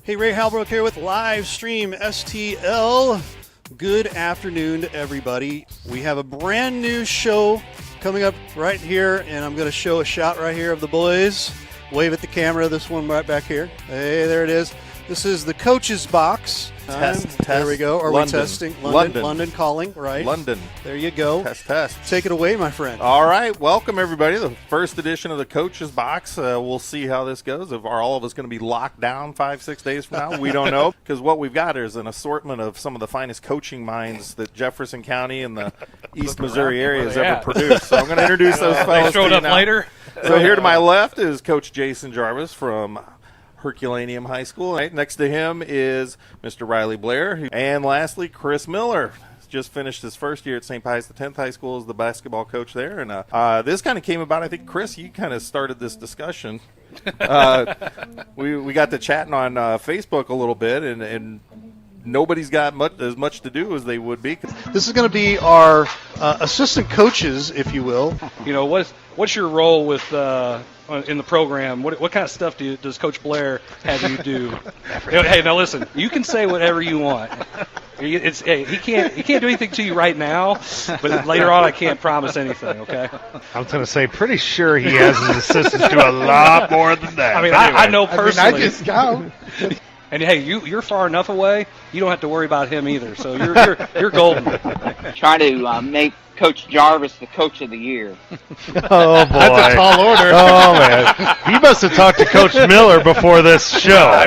Hey, Ray Halbrook here with Live Stream STL. Good afternoon to everybody. We have a brand new show coming up right here, and I'm going to show a shot right here of the boys. Wave at the camera, this one right back here. Hey, there it is. This is the coach's box. Test. There we go. Are London. we testing? London calling, right? London. There you go. Test. Take it away, my friend. All right. Welcome, everybody, to the first edition of the Coach's Box. We'll see how this goes. Are all of us going to be locked down 5-6 days from now? We don't know. Because what we've got is an assortment of some of the finest coaching minds that Jefferson County and the East Missouri area has ever produced. So I'm going to introduce those fellas. They showed up now. later. So here to my left is Coach Jason Jarvis from Herculaneum High School. Right next to him is Mr. Riley Blair. And lastly, Chris Miller. Just finished his first year at St. Pius X High School as the basketball coach there. And this kind of came about, I think, Chris, you kind of started this discussion. We got to chatting on Facebook a little bit, and nobody's got as much to do as they would be. This is going to be our assistant coaches, if you will. You know, what's your role with in the program? What kind of stuff does Coach Blair have you do? Hey, now listen, you can say whatever you want. He can't do anything to you right now, but later on I can't promise anything. Okay. I'm going to say, pretty sure he has his assistants do a lot more than that. I mean, I know personally. I just go. And hey, you're far enough away. You don't have to worry about him either. So you're golden. Try to make Coach Jarvis the coach of the year. Oh, boy. That's a tall order. Oh, man. He must have talked to Coach Miller before this show.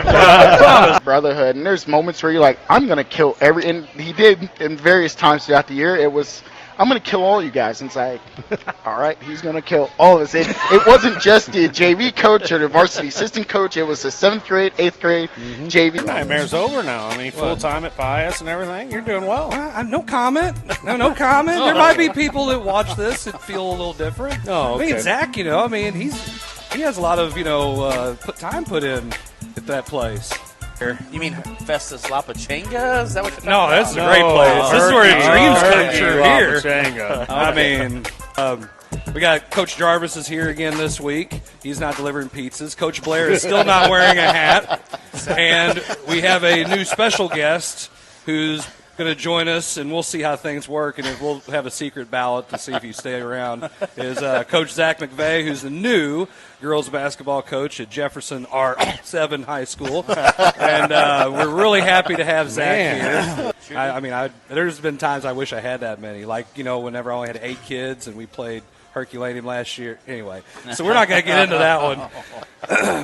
Brotherhood, and there's moments where you're like, I'm going to kill and he did in various times throughout the year. It was, I'm going to kill all you guys. And it's like, all right, he's going to kill all of us. It wasn't just the JV coach or the varsity assistant coach. It was the 7th grade, 8th grade, JV. Nightmare's over now. I mean, full-time at Pius and everything. You're doing well. No comment. No comment. There might be people that watch this that feel a little different. Oh, okay. I mean, Zach, he has a lot of, time put in at that place. You mean Festus La Pachanga? Is that what you're talking No, about? that's a great place. This is where dreams come true here. Okay. I mean, we got Coach Jarvis is here again this week. He's not delivering pizzas. Coach Blair is still not wearing a hat. And we have a new special guest who's going to join us, and we'll see how things work, and we'll have a secret ballot to see if you stay around, is Coach Zach McVeigh, who's the new girls basketball coach at Jefferson R7 High School. And we're really happy to have Zach here. I mean, there's been times I wish I had that many, like, whenever I only had 8 kids and we played Herculaneum last year. Anyway, so we're not going to get into that one.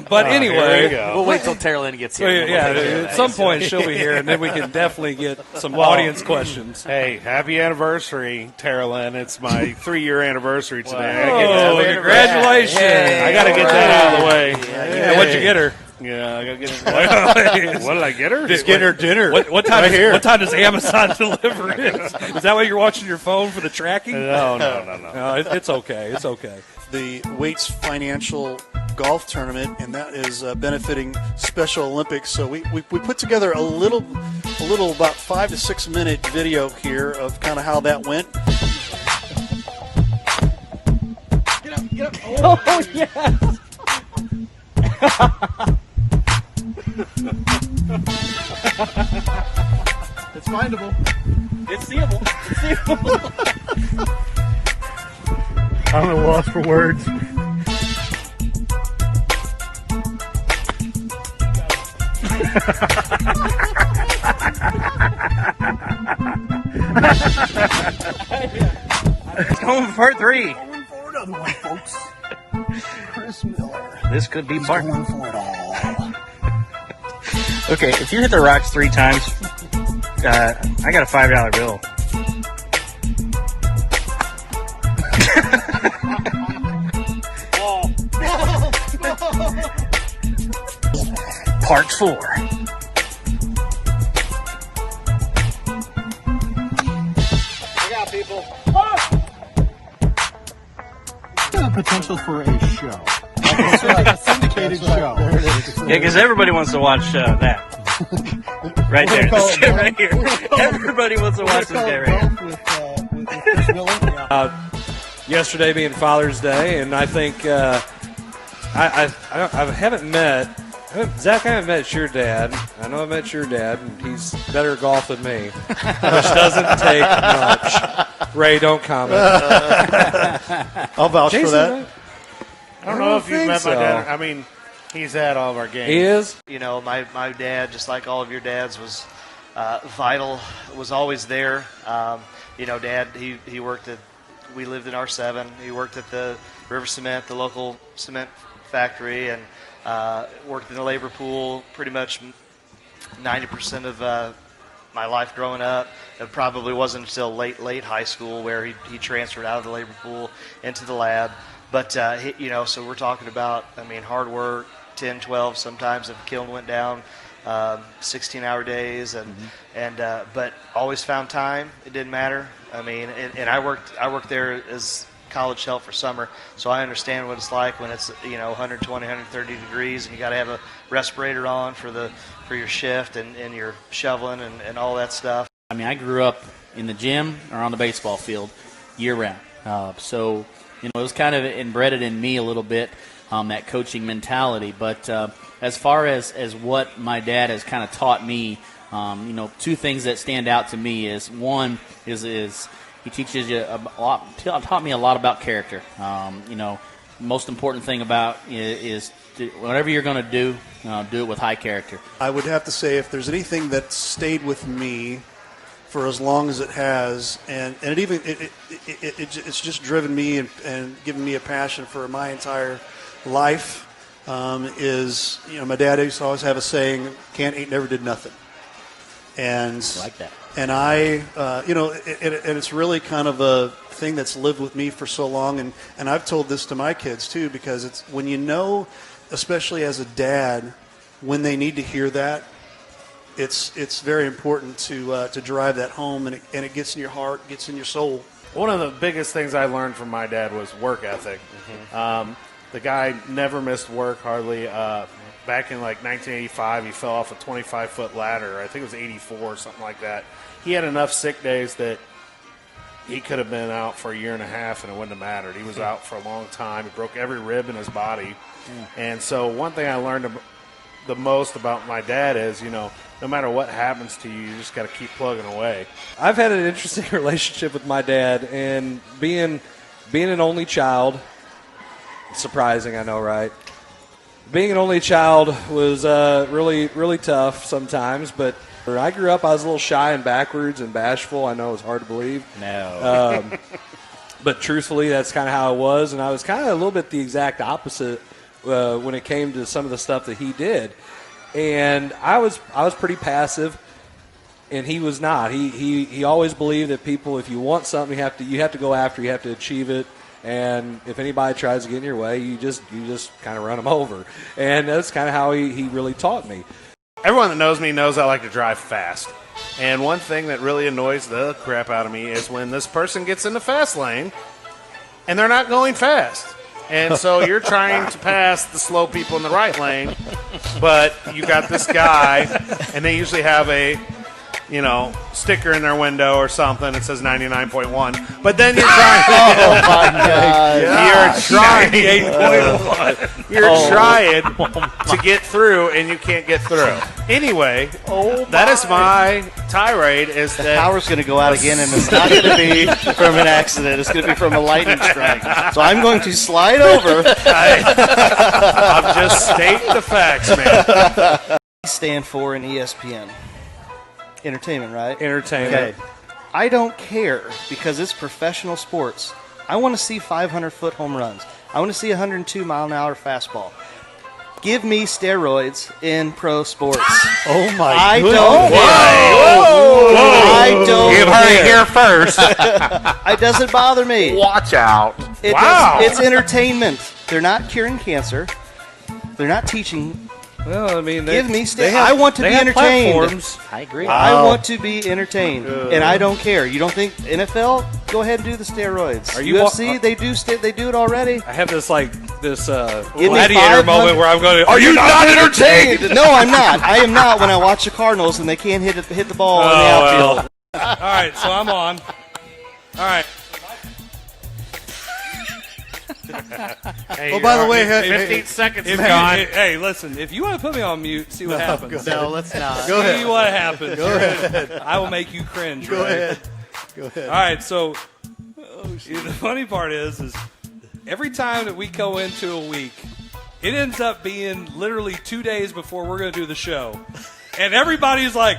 But anyway, we'll wait till Tara Lynn gets here. At some point she'll be here, and then we can definitely get some audience questions. Hey, happy anniversary, Tara Lynn. It's my 3-year anniversary today. Oh, congratulations. I got to get that out of the way. Yeah, what'd you get her? Yeah, I got to get it. What did I get her? Just get her dinner. What time does Amazon deliver it? Is that why you're watching your phone for the tracking? No. No, it's okay. It's okay. The Waits Financial Golf Tournament, and that is benefiting Special Olympics. So we put together a little about 5 to 6 minute video here of kind of how that went. Get up. Oh, yes. It's findable. It's seeable. I'm at a loss for words. Going for part 3. Going for another one, folks. Chris Miller. This could be part. Going for it all. Okay, if you hit the rocks 3 times, I got a $5 bill. Part 4. Look out, people. Potential for a show. It's like a syndicated show. Yeah, because everybody wants to watch that. Right there. This kid right here. Everybody wants to watch this guy right here. Yesterday being Father's Day, and I think I haven't met Zach, I haven't met your dad. I know I met your dad, and he's better at golf than me, which doesn't take much. Ray, don't comment. I'll vouch Jason, for that. I don't know if you've think met my so. dad. I mean, he's at all of our games. He is? You know, my dad, just like all of your dads, was vital, was always there. You know, Dad, he worked at, we lived in R7. He worked at the River Cement, the local cement factory, and worked in the labor pool pretty much 90% of my life growing up. It probably wasn't until late high school where he transferred out of the labor pool into the lab. But, you know, so we're talking about, I mean, hard work, 10, 12 sometimes if the kiln went down, 16-hour days, but always found time. It didn't matter. I mean, and I worked there as college help for summer, so I understand what it's like when it's 120, 130 degrees, and you got to have a respirator on for your shift and you're shoveling and all that stuff. I mean, I grew up in the gym or on the baseball field year round, so it was kind of embedded in me a little bit, that coaching mentality. But as far as what my dad has kind of taught me, two things that stand out to me is one is he teaches you a lot, taught me a lot about character. Most important thing about is whatever you're going to do it with high character. I would have to say if there's anything that stayed with me for as long as it has, and it's just driven me and given me a passion for my entire life, is my dad used to always have a saying, "Can't eat, never did nothing." And I like that. And and it's really kind of a thing that's lived with me for so long, and I've told this to my kids too, because it's when especially as a dad, when they need to hear that, it's very important to drive that home, and it gets in your heart, gets in your soul. One of the biggest things I learned from my dad was work ethic. The guy never missed work hardly. Back in like 1985, he fell off a 25-foot ladder. I think it was 84 or something like that. He had enough sick days that he could have been out for a year and a half and it wouldn't have mattered. He was out for a long time. He broke every rib in his body. And so one thing I learned the most about my dad is, no matter what happens to you, you just got to keep plugging away. I've had an interesting relationship with my dad, and being an only child, surprising, I know, right? Being an only child was really, really tough sometimes, but when I grew up, I was a little shy and backwards and bashful. I know it was hard to believe. No. But truthfully, that's kind of how it was, and I was kind of a little bit the exact opposite when it came to some of the stuff that he did. And I was pretty passive, and he was not. He always believed that people, if you want something, you have to go after, you have to achieve it. And if anybody tries to get in your way, you just kind of run them over. And that's kind of how he really taught me. Everyone that knows me knows I like to drive fast. And one thing that really annoys the crap out of me is when this person gets in the fast lane and they're not going fast. And so you're trying to pass the slow people in the right lane, but you got this guy, and they usually have a sticker in their window or something that says 99.1. But then you're trying. Oh my God! You're trying. 98.1. You're trying to get through, and you can't get through. Anyway, that is my tirade. Is The that power's going to go out again, and it's not going to be from an accident. It's going to be from a lightning strike. So I'm going to slide over. I'm just stating the facts, man. Stand for an ESPN. Entertainment, right? Entertainment. Okay. I don't care because it's professional sports. I want to see 500-foot home runs. I want to see 102-mile-an-hour fastball. Give me steroids in pro sports. Oh my! I goodness. don't care. I don't You heard it care. here first. It doesn't bother me. Watch out. It's entertainment. They're not curing cancer. They're not teaching. Well, I mean, Give me they have- I want to they be have entertained. platforms. I agree. I want to be entertained, and I don't care. You don't think NFL? Go ahead and do the steroids. Are you UFC? They do it already. I have this me gladiator 500 moment where I'm going. Are you not entertained? No, I'm not. I am not when I watch the Cardinals and they can't hit the ball in the outfield. All right, so I'm on. All right. Hey, Oh, by the way, 15 seconds If gone. hey, listen, if you want to put me on mute, see what happens. No, let's not. Go ahead. See what happens. Go ahead. I will make you cringe. Go Ray. ahead. Go ahead. All right, so the funny part is every time that we go into a week, it ends up being literally 2 days before we're going to do the show. And everybody's like,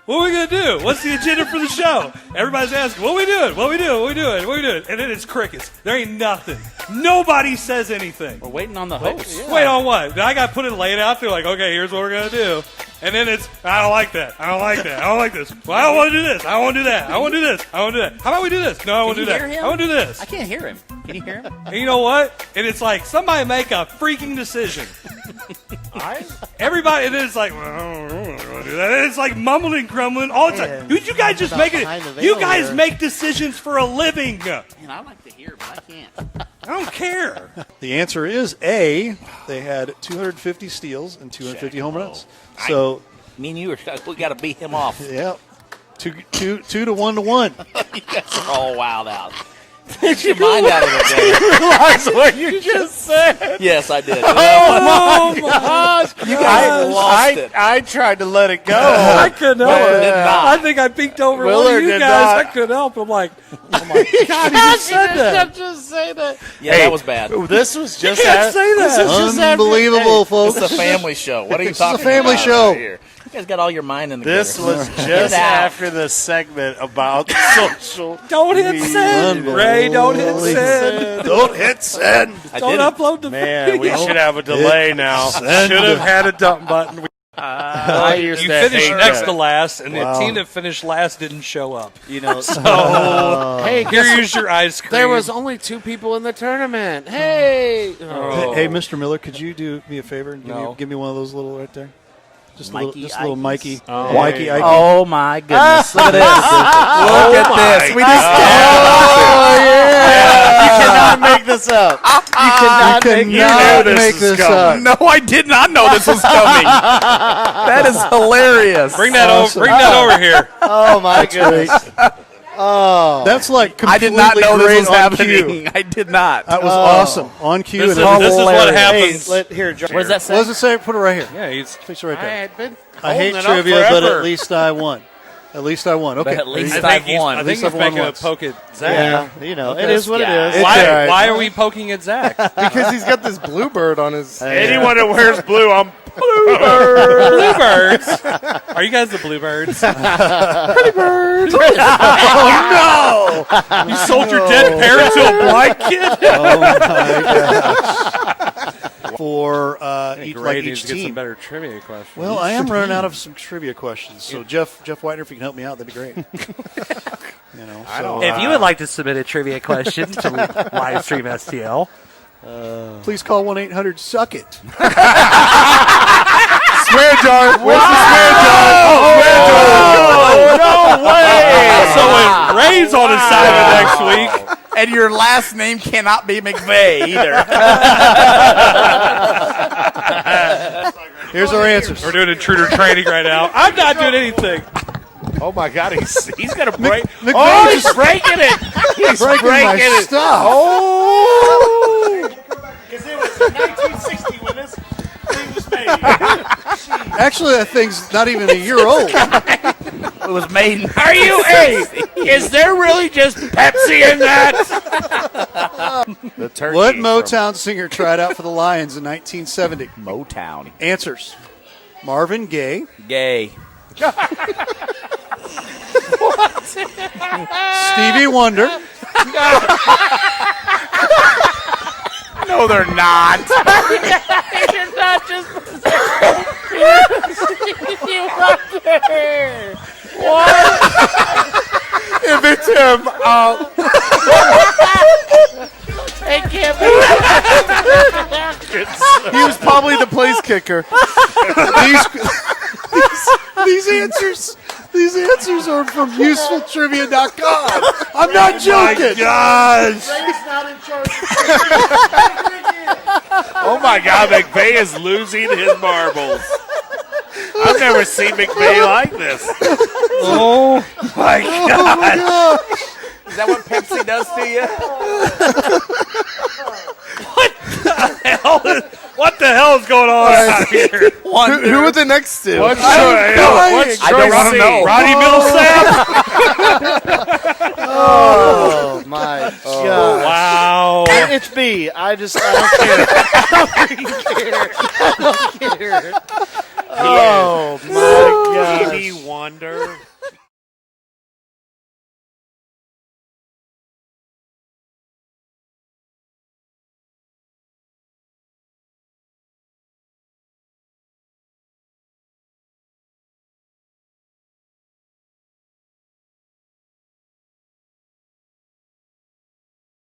what are we going to do? What's the agenda for the show? Everybody's asking, what are we doing? What are we doing? What are we doing? What are we doing? And then it's crickets. There ain't nothing. Nobody says anything. We're waiting on the host. Wait on what? Then I got to put it laid out there like, okay, here's what we're going to do. And then it's, I don't like that. I don't like that. I don't like this. Well, I don't want to do this. I don't want to do that. I want to do this. I want to do that. How about we do this? No, I want to do that. I want to do this. I can't hear him. Can you hear him? And you know what? And it's like, somebody make a freaking decision. Everybody, and then it's like, well, I don't want to do that. And it's like mumbling and grumbling all the time. You guys just make it. You guys make decisions for a living. Man, I like to hear, but I can't. I don't care. The answer is A. They had 250 steals and 250 home runs. So, Me and you we got to beat him off. yeah, 2 to 1 to 1. You guys are all wild out. Get your mind out of it, man. Realize what you just said. Yes, I did. Oh my gosh! You guys lost it. I tried to let it go. I couldn't help Willard did it. not. I think I peeked over one Willard of you did guys. not. I couldn't help. I'm like, oh my God, he just said that. Just say that. Yeah, that was bad. This was just. can't say that. This is just Unbelievable, folks. It's a family show. What are you It's talking a family about show. right here? You guys got all your mind in the This gutter. was Get just out. after the segment about social. Don't hit send, Ray. Don't hit send. Don't hit send. I Don't did it. upload the Man, we video. should have a delay now. Send. Should have had a dump button. I You used to finished hate next that. to last, and Wow. the team that finished last didn't show up. You know, So Hey, here's your ice cream. there was only 2 people in the tournament. Hey. Hey, Mr. Miller, could you do me a favor and No. give me one of those little right there? Just a Mikey little Mikey. Oh. Mikey Ike. oh my goodness! Look at this! Look at this! We just You cannot make this up. You cannot You make cannot this make is this coming. up. No, I did not know this was coming. That is hilarious. Bring that Awesome. over. Bring that over here. Oh my goodness. Oh. That's like I completely did not know great this was on cue. happening. I did not. That was awesome. On cue. This and is what Hey, happens. here, What does that say? What does it say? Put it right here. Yeah, he's Place it right I there. had been I hate holding it up trivia, but forever. at least I won. At least I won. Okay. But at least There you I've won. I At think least he's I've won making a once. poke at Zach. Yeah, you know, it Okay. is what Yeah. it is. It's Why, all right. why are we poking at Zach? Because he's got this bluebird on his. Anyone that wears blue, I'm Bluebirds. Are you guys the Bluebirds? Pretty birds. Oh, no. You sold your dead parent to a blind kid? Oh, my gosh. For each, Great like news each to get some team. better trivia questions. Well, I am running out of some trivia questions. So, Jeff Whitener, if you can help me out, that'd be great. You know, so, If you would like to submit a trivia question to Livestream STL, please call 1-800-SUCK-IT. Swear jar. Where's the swear jar? Swear jar. No way. So when Ray's on his side of it next week, And your last name cannot be McVeigh either. Here's our answers. we're doing intruder training right now. I'm not doing anything. Oh my God, he's gonna break. McVeigh Oh, he's just breaking it. He's breaking my it. stuff. Oh. Because it was 1960 when this thing was made. Actually, that thing's not even a year old. It was made in Are you? Hey, is there really just Pepsi in that? The turkey. What Motown singer tried out for the Lions in 1970? Motown. Answers. Marvin Gaye, Gay. Stevie Wonder, No, they're not. You're not just. What? If it's him, it can't be. He was probably the place kicker. These answers are from usefultrivia.com. I'm not joking. Gosh. Oh my God, McVay is losing his marbles. I've never seen McVay like this. Oh, My God. Is that what Pepsi does to you? the hell is going on out here? Who are the next two? What's I don't want to know. Roddy Millsap? Oh my god! Wow. It's me. I don't care. I don't care. Oh